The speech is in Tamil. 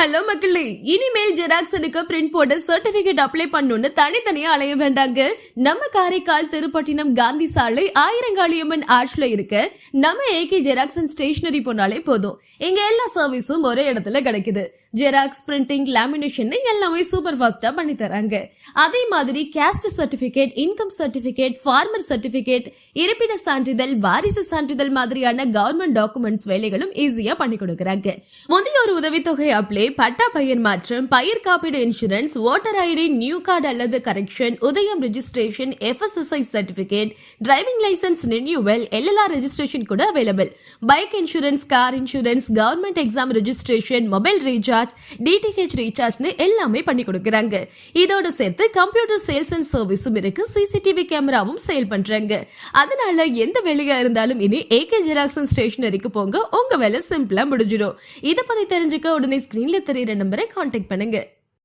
ஹலோ மக்களே, இனிமேல் ஜெராக்ஸனுக்கு பிரிண்ட் போட்டு சர்டிபிகேட் அப்ளை பண்ணணும்னு தனித்தனியா அலைய வேண்டாங்க. நம்ம காரைக்கால் திருப்பட்டினம் காந்தி சாலை ஆயிரங்காளியம்மன் ஆர்ச்ல இருக்க நம்ம ஏகே ஜெராக்ஸ் அண்ட் ஸ்டேஷனரி போனாலே போதும். இங்க எல்லா சர்வீஸும் ஒரே இடத்துல கிடைக்குது. ஜெராக்ஸ், பிரிண்டிங், லேமினேஷன் எல்லாமே சூப்பர் ஃபாஸ்டா பண்ணி தராங்க. அதே மாதிரி caste certificate, income certificate, farmer certificate, இருப்பிட சான்றிதழ், வாரிசு சான்றிதழ் மாதிரியான கவர்மெண்ட் டாக்குமெண்ட்ஸ் வேலைகளும் ஈஸியா பண்ணி கொடுக்கறாங்க. முதியோர் உதவித்தொகை அப்ளை, பட்டா பயிர் மாற்றம், பயிர் காப்பீடு insurance, voter ID, new card அல்லது correction, Udyam registration, FSSI certificate, driving licence renewal, LLR registration கூட available. Bike insurance, car insurance, government exam registration, mobile recharge, DTH ரீசார்ஜ்னு எல்லாமே பண்ணி கொடுக்கறாங்க. இதோட சேர்த்து கம்ப்யூட்டர் சேல்ஸ் அண்ட் சர்வீஸும் இருக்கு. CCTV கேமராவும் சேல் பண்றாங்க. அதனால எந்த வேலையா இருந்தாலும் இனி ஏகே ஜெராக்ஸ் அண்ட் ஸ்டேஷனரிக்கு போங்க. உங்க வேலை சிம்பிளா முடிஞ்சிடும். இத பத்தி தெரிஞ்சுக்க உடனே ஸ்கிரீன்ல தெரியுற நம்பரை கான்டாக்ட் பண்ணுங்க.